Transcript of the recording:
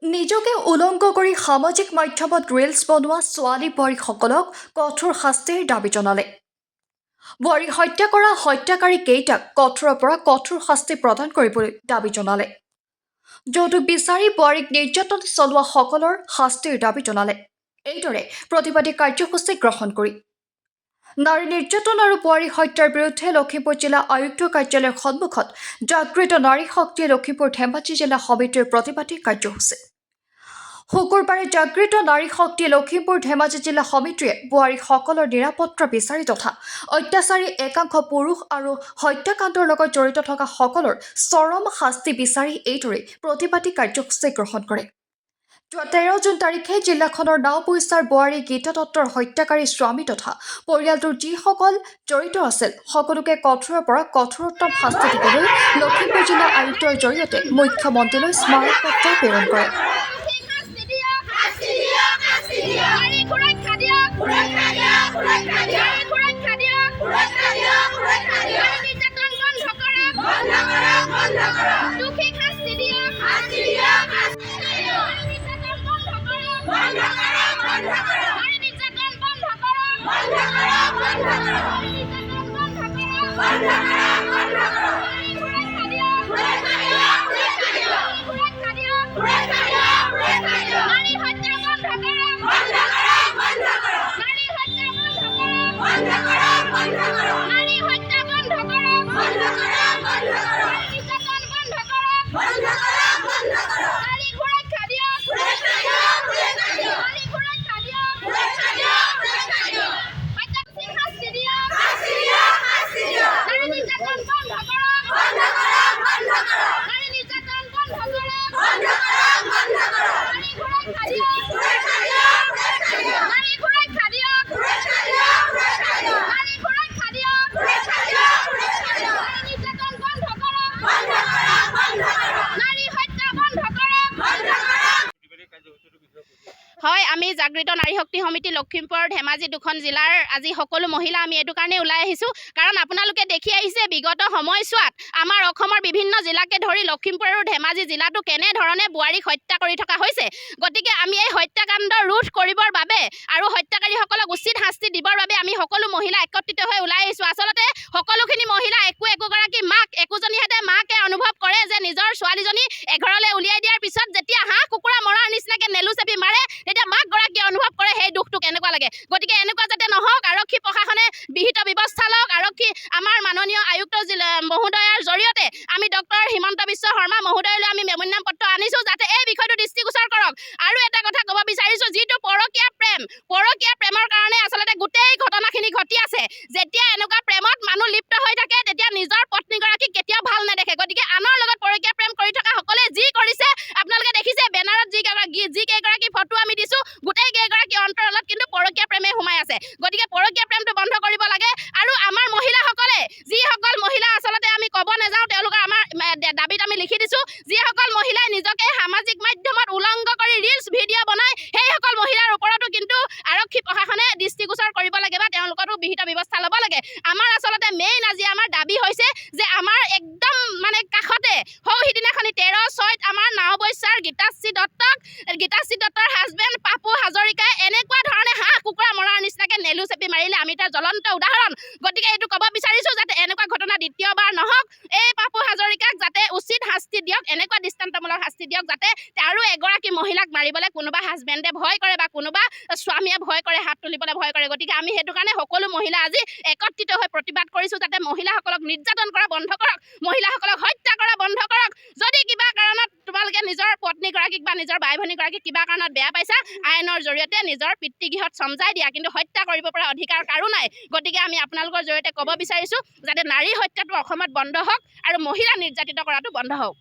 নিজকে উলংঘ কৰি সামাজিক মাধ্যমত ৰিলছ বনোৱা ছোৱালী বোৱাৰীসকলক কঠোৰ শাস্তিৰ দাবী জনালে। বোৱাৰীক হত্যা কৰা হত্যাকাৰীকেইটাক কঠোৰৰ পৰা কঠোৰ শাস্তি প্ৰদান কৰিবলৈ দাবী জনালে। যৌতুক বিচাৰি বোৱাৰীক নিৰ্যাতন চলোৱা সকলৰ শাস্তিৰ দাবী জনালে। এইদৰে প্ৰতিবাদী কাৰ্যসূচী গ্ৰহণ কৰি নাৰী নিৰ্যাতন আৰু বোৱাৰী হত্যাৰ বিৰুদ্ধে লখিমপুৰ জিলা আয়ুক্ত কাৰ্যালয়ৰ সন্মুখত জাগৃত নাৰী শক্তি লখিমপুৰ ধেমাজি জিলা সমিতিৰ প্ৰতিবাদী কাৰ্যসূচী। শুকুৰবাৰে জাগৃত নাৰী শক্তি লখিমপুৰ ধেমাজি জিলা সমিতিয়ে বোৱাৰীসকলৰ নিৰাপত্তা বিচাৰি তথা অত্যাচাৰী একাংশ পুৰুষ আৰু হত্যাকাণ্ডৰ লগত জড়িত থকা সকলৰ চৰম শাস্তি বিচাৰি এইদৰে প্ৰতিবাদী কাৰ্যসূচী গ্ৰহণ কৰে। যোৱা 13 জুন তাৰিখে জিলাখনৰ নাওবৈচাৰ বোৱাৰী গীতা দত্তৰ হত্যাকাৰী স্বামী তথা পৰিয়ালটোৰ যিসকল জড়িত আছিল সকলোকে কঠোৰৰ পৰা কঠোৰতম শাস্তি দিবলৈ লখিমপুৰ জিলা আয়ুক্তৰ জৰিয়তে মুখ্যমন্ত্ৰীলৈ স্মাৰক পত্ৰ প্ৰেৰণ কৰে। হয়, আমি জাগৃত নাৰী শক্তি সমিতি লখিমপুৰ ধেমাজি দুখন জিলাৰ আজি সকলো মহিলা আমি এইটো কাৰণে ওলাই আহিছোঁ, কাৰণ আপোনালোকে দেখি আহিছে বিগত সময়ছোৱাত আমাৰ অসমৰ বিভিন্ন জিলাকে ধৰি লখিমপুৰ আৰু ধেমাজি জিলাতো কেনেধৰণে বোৱাৰীক হত্যা কৰি থকা হৈছে। গতিকে আমি এই হত্যাকাণ্ড ৰোধ কৰিবৰ বাবে আৰু হত্যাকাৰীসকলক উচিত শাস্তি দিবৰ বাবে আমি সকলো মহিলা একত্ৰিত হৈ ওলাই আহিছোঁ। আচলতে সকলোখিনি মহিলা একোগৰাকী মাক একোজনীহেঁতে মাকে অনুভৱ কৰে যে নিজৰ ছোৱালীজনী এঘৰলৈ উলিয়াই দিয়াৰ পিছত যেতিয়া হাঁহ কুকুৰা মৰাৰ নিচিনাকৈ নেলু চেপি মাৰে তেতিয়া মাকগৰাকীয়ে অনুভৱ কৰে সেই দুখটো কেনেকুৱা লাগে। গতিকে এনেকুৱা যাতে নহওক, আৰক্ষী প্ৰশাসনে বিহিত ব্যৱস্থা লওক। আৰক্ষী আমাৰ মাননীয় আয়ুক্ত মহোদয়ৰ জৰিয়তে আমি ডক্টৰ হিমন্ত বিশ্ব শৰ্মা মহোদয়লৈ আমি মেমোনিয়াম পত্ৰ আনিছোঁ যাতে এই বিষয়টো দৃষ্টিগোচৰ কৰক। আৰু এটা কথা ক'ব বিচাৰিছোঁ, যিটো পৰকীয়া প্ৰেমৰ কাৰণে আচলতে গোটেই ঘটনাখিনি ঘটি আছে। যেতিয়া এনেকুৱা প্ৰেমত মানুহ লিপ্ত হৈ থাকে তেতিয়া নিজৰ পত্নীগৰাকীক কেতিয়াও ভাল নেদেখে। গতিকে আনৰ লগত পৰকীয়া প্ৰেম কৰি থকা সকলে যি কৰিছে আপোনালোকে দেখিছে, বেনাৰত যিকেইগৰাকী ফটো আমি দিছোঁ গোটেই কেইগৰাকী অন্তৰালত কিন্তু পৰকীয়া প্ৰেমে সোমাই আছে। গতিকে পৰকীয়া প্ৰেমটো বন্ধ কৰিব লাগে। আৰু আমাৰ মহিলাসকলে, যিসকল মহিলা আচলতে আমি ক'ব নাযাওঁ তেওঁলোকৰ আমাৰ দাবীত আমি লিখি দিছোঁ, যিসকল মহিলাই নিজকে সামাজিক মাধ্যমত উলংঘ কৰি ৰিলছ ভিডিঅ' বনায় সেইসকল মহিলাৰ ওপৰতো কিন্তু আৰক্ষী প্ৰশাসনে দৃষ্টিগোচৰ কৰিব লাগে বা তেওঁলোকতো বিহিত ব্যৱস্থা ল'ব লাগে। আমাৰ আচলতে মেইন আজি আমাৰ দাবী হৈছে যে আমাৰ একদম কাষতে সিদিনাখনি 13/6 আমাৰ নাওবৈচাৰ গীতাশ্ৰী দত্তৰ হাজবেণ্ড পাপু হাজৰিকাই এনেকুৱা ধৰণে হাঁহ কুকুৰা মৰাৰ নিচিনাকৈ নেলু চেপি মাৰিলে আমি তাৰ জ্বলন্ত উদাহৰণ। গতিকে এইটো ক'ব বিচাৰিছোঁ যাতে এনেকুৱা ঘটনা দ্বিতীয়বাৰ নহওক। এই পাপু হাজৰিকাক যাতে উচিত শাস্তি দিয়ক, এনেকুৱা দৃষ্টান্তমূলক শাস্তি দিয়ক যাতে আৰু এগৰাকী মহিলাক মাৰিবলৈ কোনোবা হাজবেণ্ডে ভয় কৰে বা কোনোবা স্বামীয়ে ভয় কৰে, হাত তুলিবলৈ ভয় কৰে। গতিকে আমি সেইটো কাৰণে সকলো মহিলা আজি একত্ৰিত হৈ প্ৰতিবাদ কৰিছোঁ যাতে মহিলাসকলক নিৰ্যাতন কৰা বন্ধ কৰক, মহিলাসকলক হত্যা কৰা বন্ধ কৰক। যদি কিবা কাৰণত তোমালোকে নিজৰ পত্নীগৰাকীক বা নিজৰ বাই ভনীগৰাকীক কিবা কাৰণত বেয়া পাইছা, আইনৰ জৰিয়তে নিজৰ পিতৃগৃহত চমজাই দিয়া, কিন্তু হত্যা কৰিব পৰা অধিকাৰ কাৰো নাই। গতিকে আমি আপোনালোকৰ জৰিয়তে ক'ব বিচাৰিছোঁ যাতে নাৰী হত্যাটো অসমত বন্ধ হওক আৰু মহিলা নিৰ্যাতিত কৰাটো বন্ধ হওক।